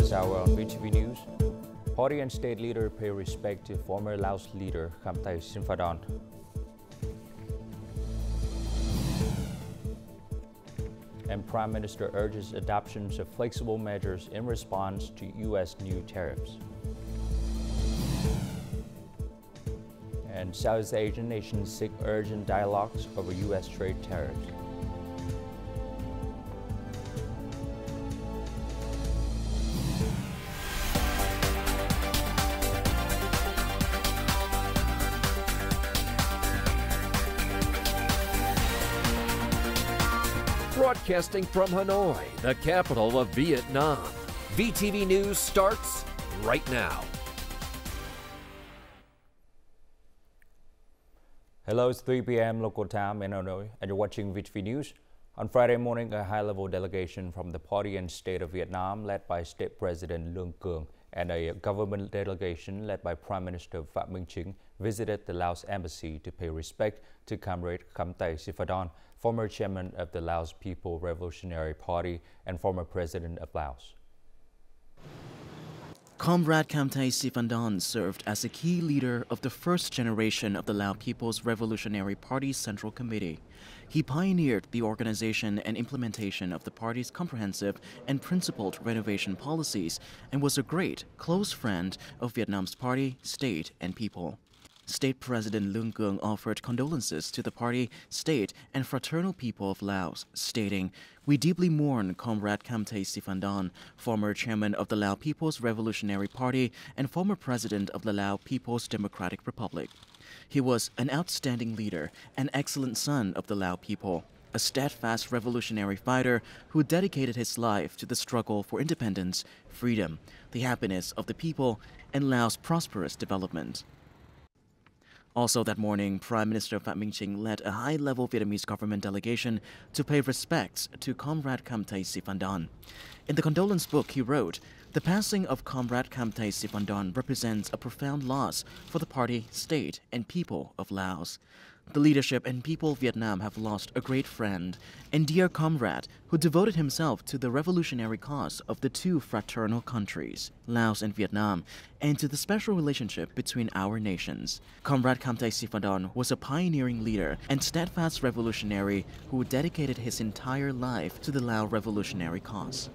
this hour on VTV News. Party and state leader pay respect to former Laos leader KHAMTAY SIPHANDONE. And Prime Minister urges adoption of flexible measures in response to U.S. new tariffs. And Southeast Asian nations seek urgent dialogues over U.S. trade tariffs. Broadcasting from Hanoi, the capital of Vietnam. VTV News starts right now. Hello, it's 3 p.m. local time in Hanoi, and you're watching VTV News. On Friday morning, a high-level delegation from the Party and State of Vietnam, led by State President Lương Cường, and a government delegation led by Prime Minister Phạm Minh Chính, visited the Laos Embassy to pay respect to Comrade KHAMTAY SIPHANDONE, former chairman of the Laos People Revolutionary Party and former president of Laos. Comrade KHAMTAY SIPHANDONE served as a key leader of the first generation of the Lao People's Revolutionary Party's Central Committee. He pioneered the organization and implementation of the party's comprehensive and principled renovation policies and was a great, close friend of Vietnam's party, state, and people. State President Lương Cường offered condolences to the party, state, and fraternal people of Laos, stating, "We deeply mourn Comrade KHAMTAY SIPHANDONE, former chairman of the Lao People's Revolutionary Party and former president of the Lao People's Democratic Republic. He was an outstanding leader, an excellent son of the Lao people, a steadfast revolutionary fighter who dedicated his life to the struggle for independence, freedom, the happiness of the people, and Laos' prosperous development." Also that morning, Prime Minister Phạm Minh Chính led a high-level Vietnamese government delegation to pay respects to Comrade KHAMTAY SIPHANDONE. In the condolence book, he wrote, "The passing of Comrade KHAMTAY SIPHANDONE represents a profound loss for the party, state, and people of Laos. The leadership and people of Vietnam have lost a great friend and dear comrade who devoted himself to the revolutionary cause of the two fraternal countries, Laos and Vietnam, and to the special relationship between our nations. Comrade KHAMTAY SIPHANDONE was a pioneering leader and steadfast revolutionary who dedicated his entire life to the Lao revolutionary cause."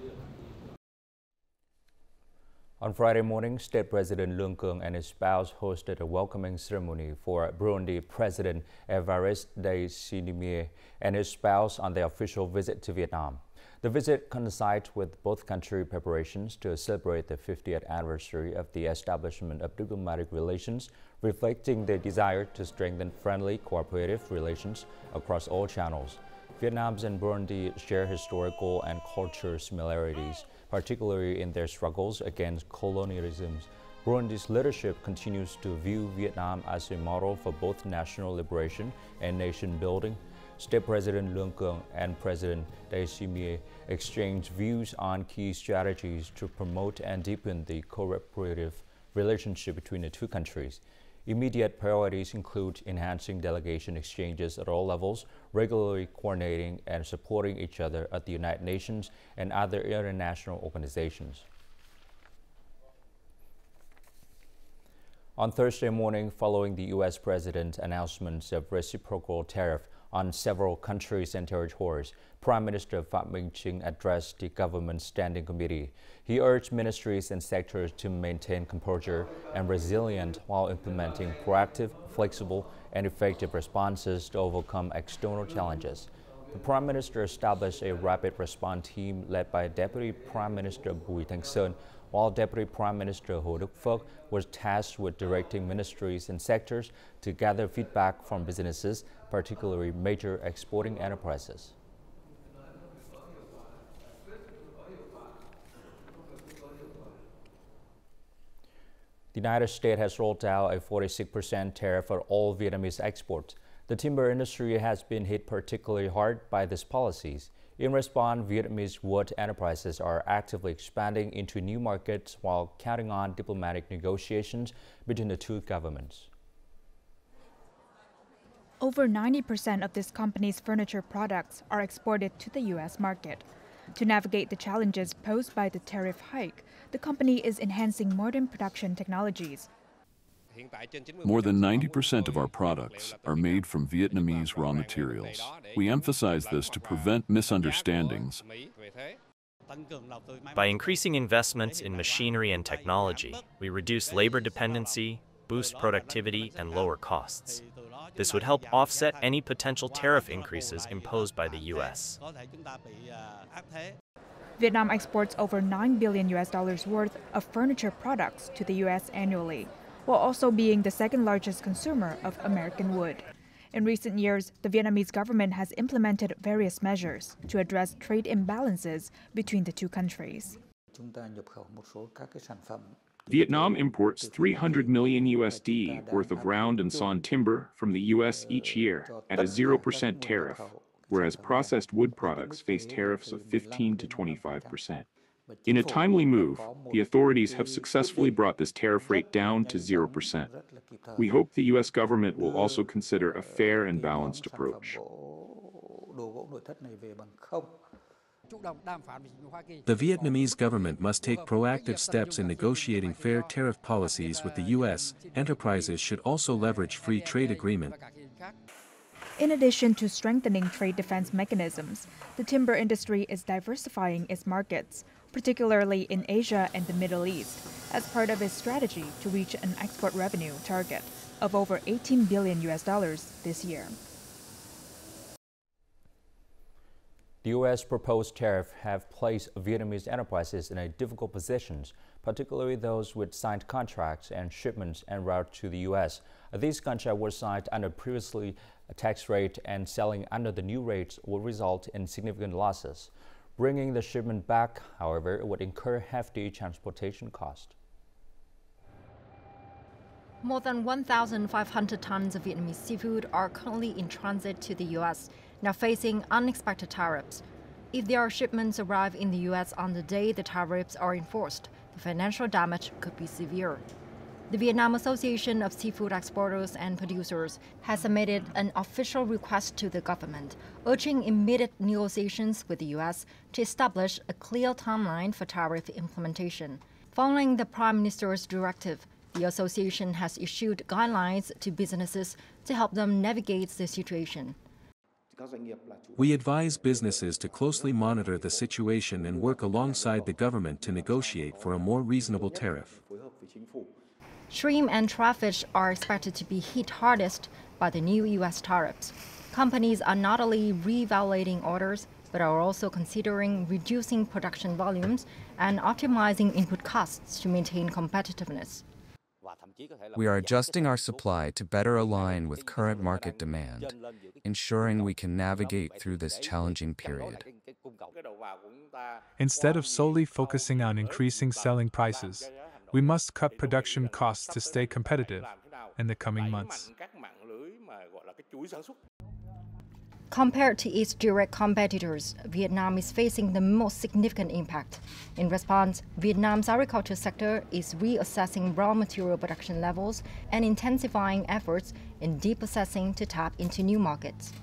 On Friday morning, State President Lương Cường and his spouse hosted a welcoming ceremony for Burundi President Evariste Ndayishimiye and his spouse on their official visit to Vietnam. The visit coincides with both country preparations to celebrate the 50th anniversary of the establishment of diplomatic relations, reflecting their desire to strengthen friendly, cooperative relations across all channels. Vietnam and Burundi share historical and cultural similarities, particularly in their struggles against colonialism. Burundi's leadership continues to view Vietnam as a model for both national liberation and nation building. State President Lương Cường and President Ndayishimiye exchanged views on key strategies to promote and deepen the cooperative relationship between the two countries. Immediate priorities include enhancing delegation exchanges at all levels, regularly coordinating and supporting each other at the United Nations and other international organizations. On Thursday morning, following the U.S. President's announcements of reciprocal tariff on several countries and territories, Prime Minister Phạm Minh Chính addressed the government standing committee. He urged ministries and sectors to maintain composure and resilience while implementing proactive, flexible, and effective responses to overcome external challenges. The Prime Minister established a rapid response team led by Deputy Prime Minister Bùi Thanh Sơn, while Deputy Prime Minister Hồ Đức Phước was tasked with directing ministries and sectors to gather feedback from businesses, particularly major exporting enterprises. The United States has rolled out a 46% tariff for all Vietnamese exports. The timber industry has been hit particularly hard by these policies. In response, Vietnamese wood enterprises are actively expanding into new markets while counting on diplomatic negotiations between the two governments. Over 90% of this company's furniture products are exported to the U.S. market. To navigate the challenges posed by the tariff hike, the company is enhancing modern production technologies. More than 90% of our products are made from Vietnamese raw materials. We emphasize this to prevent misunderstandings. By increasing investments in machinery and technology, we reduce labor dependency, boost productivity, and lower costs. This would help offset any potential tariff increases imposed by the U.S. Vietnam exports over $9 billion worth of furniture products to the U.S. annually, while also being the second largest consumer of American wood. In recent years, the Vietnamese government has implemented various measures to address trade imbalances between the two countries. Vietnam imports $300 million USD worth of round and sawn timber from the U.S. each year at a 0% tariff, whereas processed wood products face tariffs of 15 to 25%. In a timely move, the authorities have successfully brought this tariff rate down to 0%. We hope the U.S. government will also consider a fair and balanced approach. The Vietnamese government must take proactive steps in negotiating fair tariff policies with the U.S. Enterprises should also leverage free trade agreement. In addition to strengthening trade defense mechanisms, the timber industry is diversifying its markets, particularly in Asia and the Middle East, as part of its strategy to reach an export revenue target of over $18 billion this year. The U.S. proposed tariff have placed Vietnamese enterprises in a difficult position, particularly those with signed contracts and shipments en route to the U.S. These contracts were signed under previously a tax rate, and selling under the new rates will result in significant losses. Bringing the shipment back, however, would incur hefty transportation costs. More than 1,500 tons of Vietnamese seafood are currently in transit to the U.S., now facing unexpected tariffs. If their shipments arrive in the U.S. on the day the tariffs are enforced, the financial damage could be severe. The Vietnam Association of Seafood Exporters and Producers has submitted an official request to the government, urging immediate negotiations with the U.S. to establish a clear timeline for tariff implementation. Following the Prime Minister's directive, the association has issued guidelines to businesses to help them navigate the situation. We advise businesses to closely monitor the situation and work alongside the government to negotiate for a more reasonable tariff. Shrimp and shellfish are expected to be hit hardest by the new U.S. tariffs. Companies are not only reevaluating orders, but are also considering reducing production volumes and optimizing input costs to maintain competitiveness. We are adjusting our supply to better align with current market demand, ensuring we can navigate through this challenging period. Instead of solely focusing on increasing selling prices, we must cut production costs to stay competitive in the coming months. Compared to its direct competitors, Vietnam is facing the most significant impact. In response, Vietnam's agriculture sector is reassessing raw material production levels and intensifying efforts in deprocessing to tap into new markets.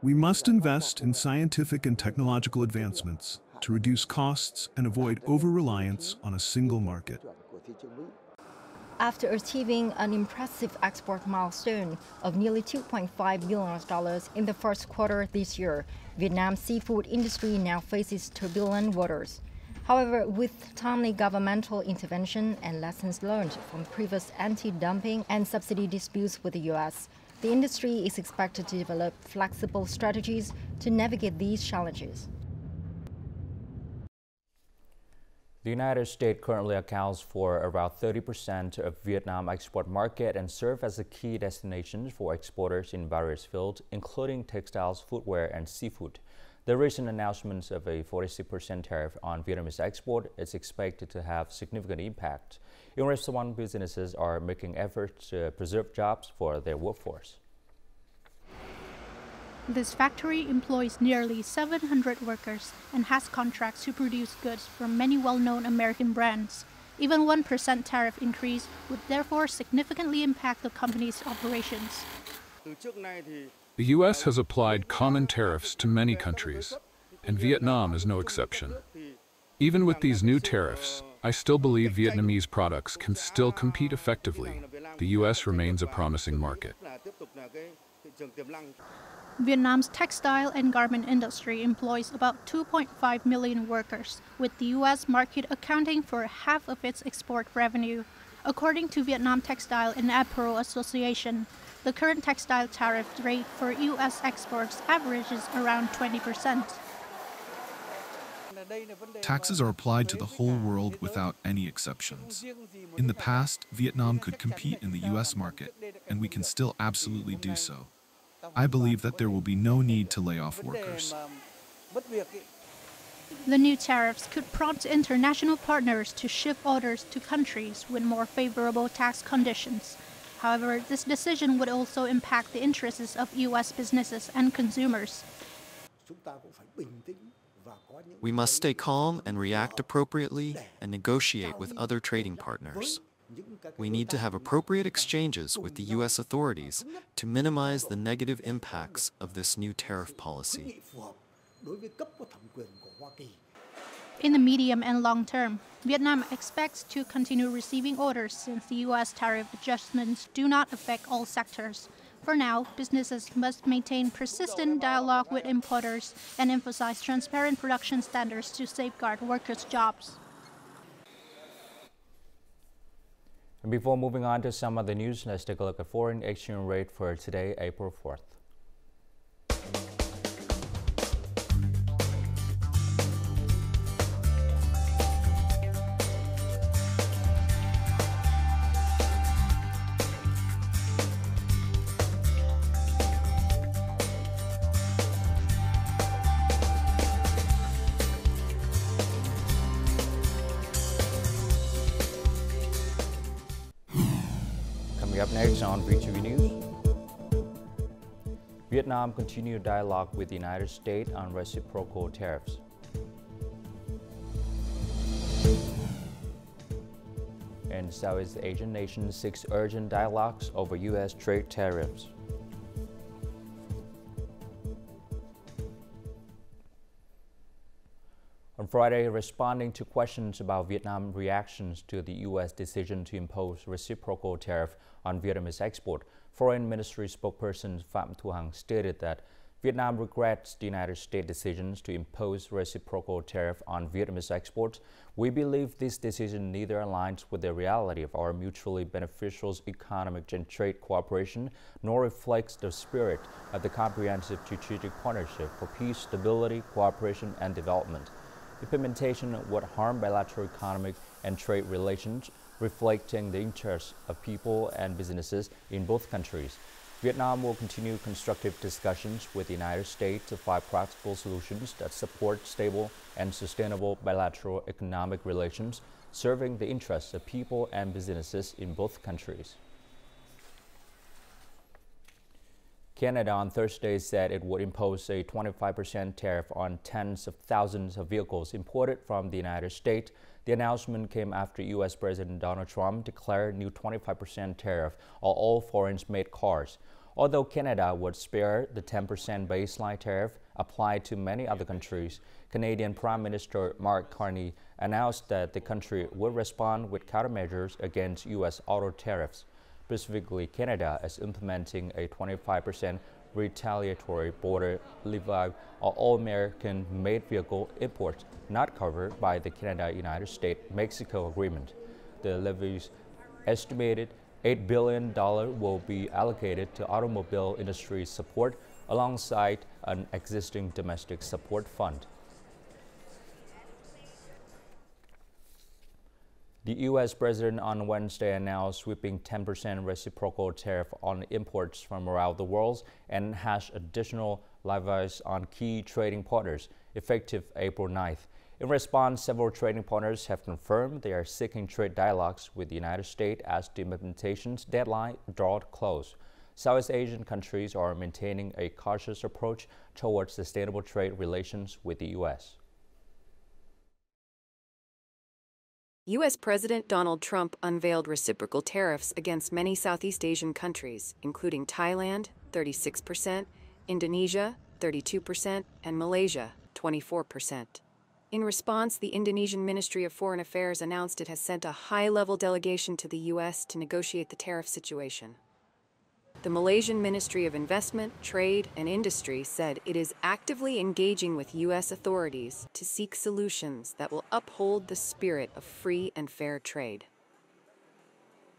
We must invest in scientific and technological advancements to reduce costs and avoid over-reliance on a single market. After achieving an impressive export milestone of nearly $2.5 billion in the first quarter this year, Vietnam's seafood industry now faces turbulent waters. However, with timely governmental intervention and lessons learned from previous anti-dumping and subsidy disputes with the U.S., the industry is expected to develop flexible strategies to navigate these challenges. The United States currently accounts for around 30% of Vietnam export market and serves as a key destination for exporters in various fields, including textiles, footwear, and seafood. The recent announcement of a 46% tariff on Vietnamese export is expected to have significant impact. In response, businesses are making efforts to preserve jobs for their workforce. This factory employs nearly 700 workers and has contracts to produce goods from many well-known American brands. Even 1% tariff increase would therefore significantly impact the company's operations. The U.S. has applied common tariffs to many countries, and Vietnam is no exception. Even with these new tariffs, I still believe Vietnamese products can still compete effectively. The U.S. remains a promising market. Vietnam's textile and garment industry employs about 2.5 million workers, with the U.S. market accounting for half of its export revenue. According to Vietnam Textile and Apparel Association, the current textile tariff rate for U.S. exports averages around 20%. Taxes are applied to the whole world without any exceptions. In the past, Vietnam could compete in the U.S. market, and we can still absolutely do so. I believe that there will be no need to lay off workers. The new tariffs could prompt international partners to ship orders to countries with more favorable tax conditions. However, this decision would also impact the interests of U.S. businesses and consumers. We must stay calm and react appropriately and negotiate with other trading partners. We need to have appropriate exchanges with the U.S. authorities to minimize the negative impacts of this new tariff policy. In the medium and long term, Vietnam expects to continue receiving orders since the U.S. tariff adjustments do not affect all sectors. For now, businesses must maintain persistent dialogue with importers and emphasize transparent production standards to safeguard workers' jobs. And before moving on to some of the news, let's take a look at foreign exchange rate for today, April 4th. Up next on VTV News, Vietnam continued dialogue with the United States on reciprocal tariffs. And Southeast Asian nations seek urgent dialogues over U.S. trade tariffs. On Friday, responding to questions about Vietnam's reactions to the U.S. decision to impose reciprocal tariff on Vietnamese export, Foreign Ministry spokesperson Phie stated that Vietnam regrets the United States decisions to impose reciprocal tariff on Vietnamese exports. We believe this decision neither aligns with the reality of our mutually beneficial economic and trade cooperation, nor reflects the spirit of the comprehensive strategic partnership for peace, stability, cooperation, and development. Implementation would harm bilateral economic and trade relations, reflecting the interests of people and businesses in both countries. Vietnam will continue constructive discussions with the United States to find practical solutions that support stable and sustainable bilateral economic relations, serving the interests of people and businesses in both countries. Canada on Thursday said it would impose a 25% tariff on tens of thousands of vehicles imported from the United States. The announcement came after U.S. President Donald Trump declared a new 25% tariff on all foreign-made cars. Although Canada would spare the 10% baseline tariff applied to many other countries, Canadian Prime Minister Mark Carney announced that the country would respond with countermeasures against U.S. auto tariffs. Specifically, Canada is implementing a 25% retaliatory border levy on all American-made vehicle imports not covered by the Canada-United States-Mexico Agreement. The levy's estimated $8 billion will be allocated to automobile industry support alongside an existing domestic support fund. The U.S. President on Wednesday announced sweeping 10% reciprocal tariff on imports from around the world and has additional levies on key trading partners, effective April 9th. In response, several trading partners have confirmed they are seeking trade dialogues with the United States as the implementation's deadline draws close. Southeast Asian countries are maintaining a cautious approach towards sustainable trade relations with the U.S. U.S. President Donald Trump unveiled reciprocal tariffs against many Southeast Asian countries, including Thailand, 36%, Indonesia, 32%, and Malaysia, 24%. In response, the Indonesian Ministry of Foreign Affairs announced it has sent a high-level delegation to the U.S. to negotiate the tariff situation. The Malaysian Ministry of Investment, Trade, and Industry said it is actively engaging with U.S. authorities to seek solutions that will uphold the spirit of free and fair trade.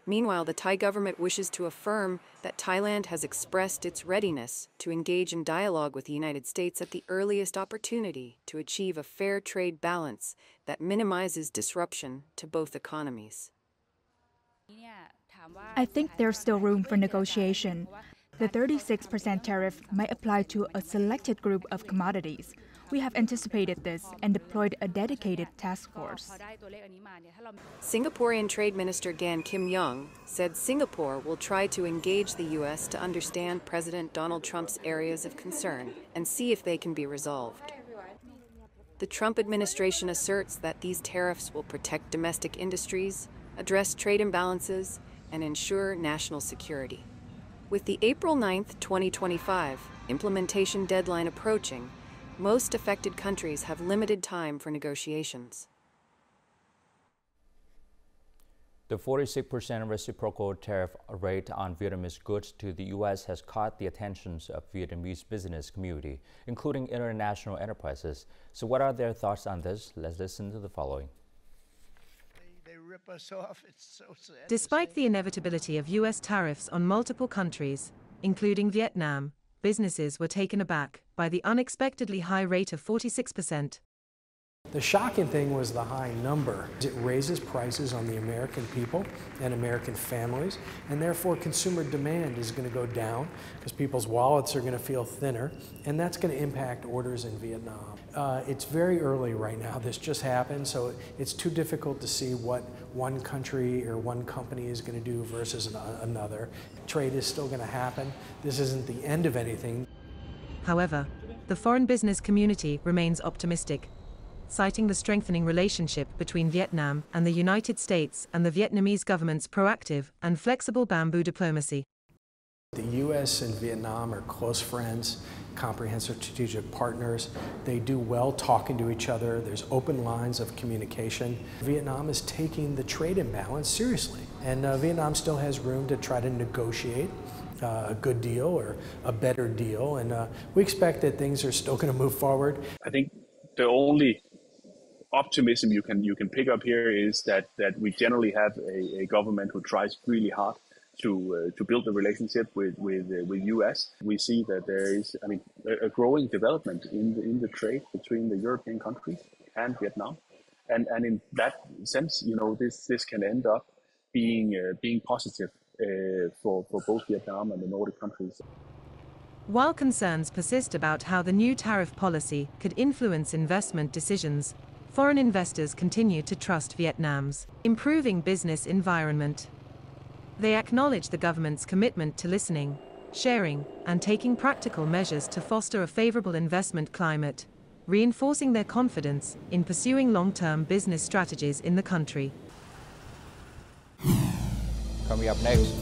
Meanwhile, the Thai government wishes to affirm that Thailand has expressed its readiness to engage in dialogue with the United States at the earliest opportunity to achieve a fair trade balance that minimizes disruption to both economies. I think there's still room for negotiation. The 36% tariff might apply to a selected group of commodities. We have anticipated this and deployed a dedicated task force. Singaporean Trade Minister Gan Kim Yong said Singapore will try to engage the U.S. to understand President Donald Trump's areas of concern and see if they can be resolved. The Trump administration asserts that these tariffs will protect domestic industries, address trade imbalances, and ensure national security. With the April 9, 2025 implementation deadline approaching, most affected countries have limited time for negotiations. The 46% reciprocal tariff rate on Vietnamese goods to the U.S. has caught the attentions of Vietnamese business community, including international enterprises. So what are their thoughts on this? Let's listen to the following. They rip us off. It's so sad. Despite the inevitability of U.S. tariffs on multiple countries, including Vietnam, businesses were taken aback by the unexpectedly high rate of 46%. The shocking thing was the high number. It raises prices on the American people and American families, and therefore consumer demand is going to go down because people's wallets are going to feel thinner, and that's going to impact orders in Vietnam. It's very early right now. This just happened, so it's too difficult to see what one country or one company is going to do versus another. Trade is still going to happen. This isn't the end of anything. However, the foreign business community remains optimistic, citing the strengthening relationship between Vietnam and the United States and the Vietnamese government's proactive and flexible bamboo diplomacy. The U.S. and Vietnam are close friends, comprehensive strategic partners. They do well talking to each other. There's open lines of communication. Vietnam is taking the trade imbalance seriously, and Vietnam still has room to try to negotiate a good deal or a better deal, and we expect that things are still going to move forward. I think the only optimism you can pick up here is that we generally have a government who tries really hard to build a relationship with US. We see that there is, a growing development in the trade between the European countries and Vietnam, and in that sense, this can end up being positive for both Vietnam and the Nordic countries. While concerns persist about how the new tariff policy could influence investment decisions, foreign investors continue to trust Vietnam's improving business environment. They acknowledge the government's commitment to listening, sharing, and taking practical measures to foster a favorable investment climate, reinforcing their confidence in pursuing long-term business strategies in the country. Coming up next,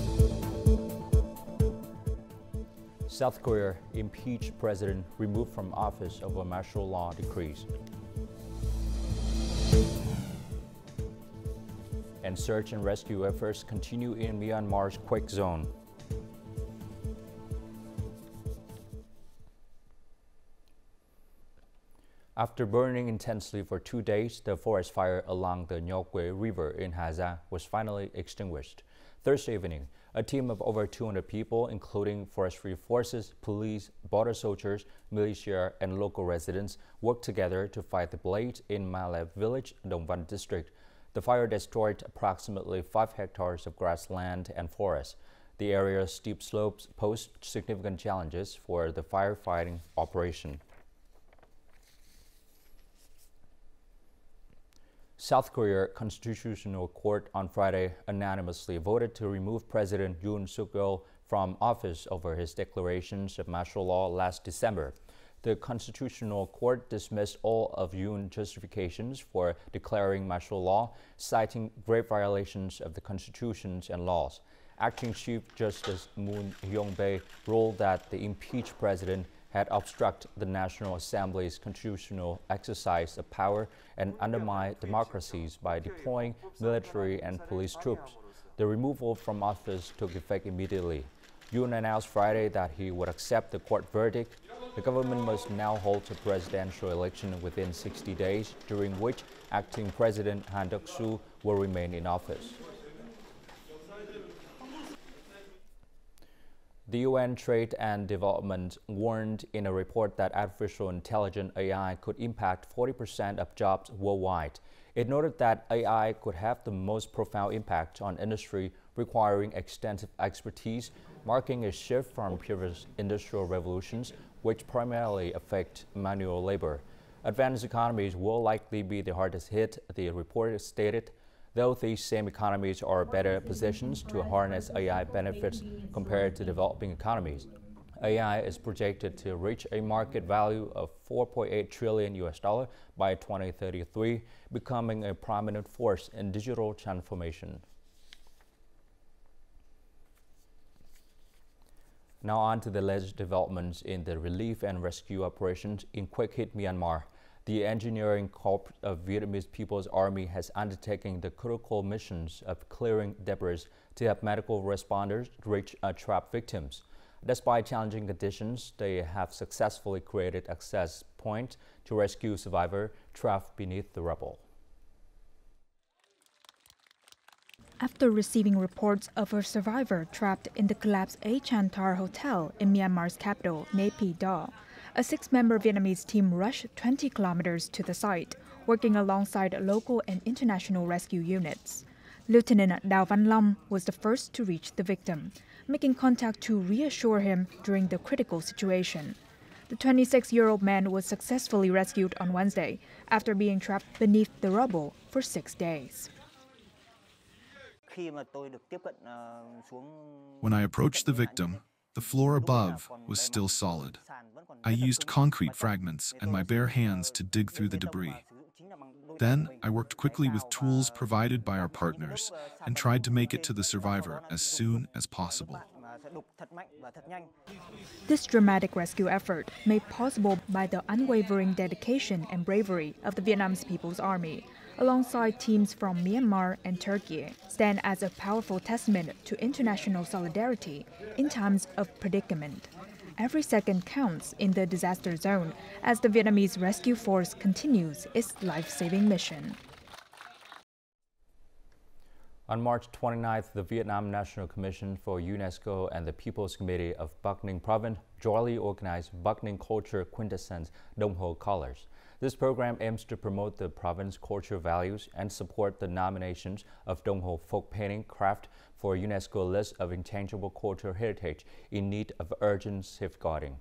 South Korea impeached president removed from office over martial law decrees. And search and rescue efforts continue in Myanmar's quake zone. After burning intensely for 2 days, the forest fire along the Nyokwe River in Haza was finally extinguished. Thursday evening, a team of over 200 people, including forestry forces, police, border soldiers, militia, and local residents, worked together to fight the blaze in Maleb village, Dongvan district. The fire destroyed approximately 5 hectares of grassland and forest. The area's steep slopes posed significant challenges for the firefighting operation. South Korea Constitutional Court on Friday unanimously voted to remove President Yoon Suk-yeol from office over his declarations of martial law last December. The Constitutional Court dismissed all of Yoon's justifications for declaring martial law, citing grave violations of the constitutions and laws. Acting Chief Justice Moon Hyung-bae ruled that the impeached president had obstructed the National Assembly's constitutional exercise of power and undermined democracies by deploying military and police troops. The removal from office took effect immediately. Yoon announced Friday that he would accept the court verdict. The government must now hold a presidential election within 60 days, during which acting President Han Duck-soo will remain in office. The UN Trade and Development warned in a report that artificial intelligence AI could impact 40% of jobs worldwide. It noted that AI could have the most profound impact on industry requiring extensive expertise, marking a shift from previous industrial revolutions, which primarily affect manual labor. Advanced economies will likely be the hardest hit, the report stated, though these same economies are better positioned to harness AI benefits compared to developing economies. AI is projected to reach a market value of $4.8 trillion by 2033, becoming a prominent force in digital transformation. Now on to the latest developments in the relief and rescue operations in quick-hit Myanmar. The engineering corps of Vietnamese People's Army has undertaken the critical missions of clearing debris to help medical responders reach trapped victims. Despite challenging conditions, they have successfully created access point to rescue survivors trapped beneath the rubble. After receiving reports of a survivor trapped in the collapsed Chantar Hotel in Myanmar's capital, Nay Pyi Taw, a 6-member Vietnamese team rushed 20 kilometers to the site, working alongside local and international rescue units. Lieutenant Dao Van Long was the first to reach the victim, making contact to reassure him during the critical situation. The 26-year-old man was successfully rescued on Wednesday after being trapped beneath the rubble for 6 days. When I approached the victim, the floor above was still solid. I used concrete fragments and my bare hands to dig through the debris. Then I worked quickly with tools provided by our partners and tried to make it to the survivor as soon as possible. This dramatic rescue effort, made possible by the unwavering dedication and bravery of the Vietnamese People's Army, alongside teams from Myanmar and Turkey, stand as a powerful testament to international solidarity in times of predicament. Every second counts in the disaster zone as the Vietnamese rescue force continues its life-saving mission. On March 29th, the Vietnam National Commission for UNESCO and the People's Committee of Bắc Ninh Province jointly organized Bắc Ninh Culture Quintessence Đông Ho Colors. This program aims to promote the province's cultural values and support the nominations of Đông Ho folk painting craft for UNESCO list of intangible cultural heritage in need of urgent safeguarding.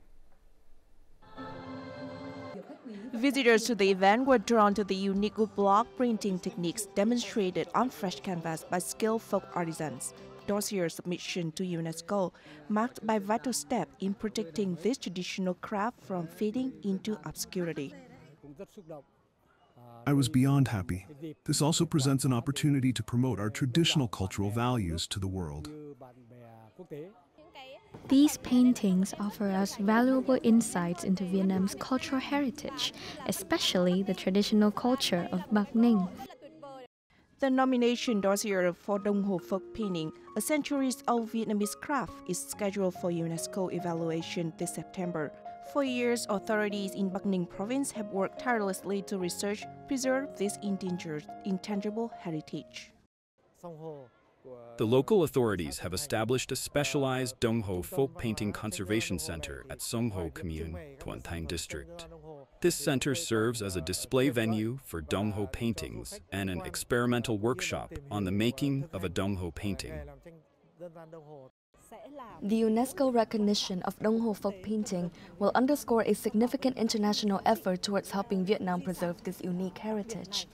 Visitors to the event were drawn to the unique block printing techniques demonstrated on fresh canvas by skilled folk artisans. Dossier submission to UNESCO marked by a vital step in protecting this traditional craft from fading into obscurity. I was beyond happy. This also presents an opportunity to promote our traditional cultural values to the world. These paintings offer us valuable insights into Vietnam's cultural heritage, especially the traditional culture of Bắc Ninh. The nomination dossier for Đông Ho folk painting, a centuries-old Vietnamese craft, is scheduled for UNESCO evaluation this September. For years, authorities in Bắc Ninh province have worked tirelessly to research, preserve this endangered, intangible heritage. The local authorities have established a specialized Đông Ho folk painting conservation center at Sông Ho Commune, Thuận Thành District. This center serves as a display venue for Đông Ho paintings and an experimental workshop on the making of a Đông Ho painting. The UNESCO recognition of Đông Ho folk painting will underscore a significant international effort towards helping Vietnam preserve this unique heritage.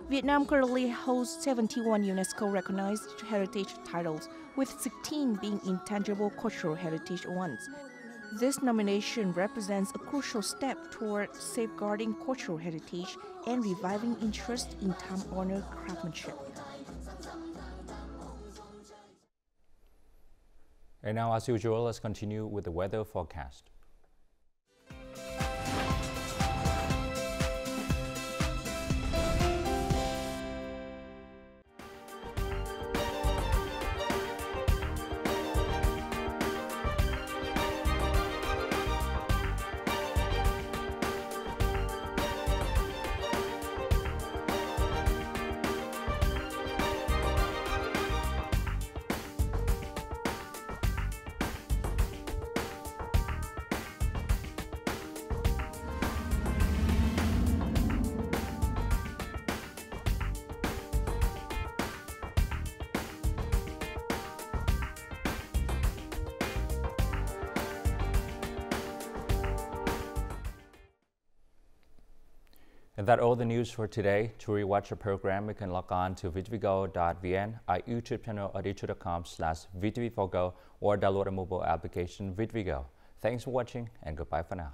Vietnam currently holds 71 UNESCO-recognized heritage titles, with 16 being intangible cultural heritage ones. This nomination represents a crucial step toward safeguarding cultural heritage and reviving interest in time-honored craftsmanship. And now, as usual, let's continue with the weather forecast. And that's all the news for today. To rewatch the program, you can log on to VTVgo.vn, our YouTube channel at youtube.com/VTV4go, or download a mobile application VTVgo. Thanks for watching and goodbye for now.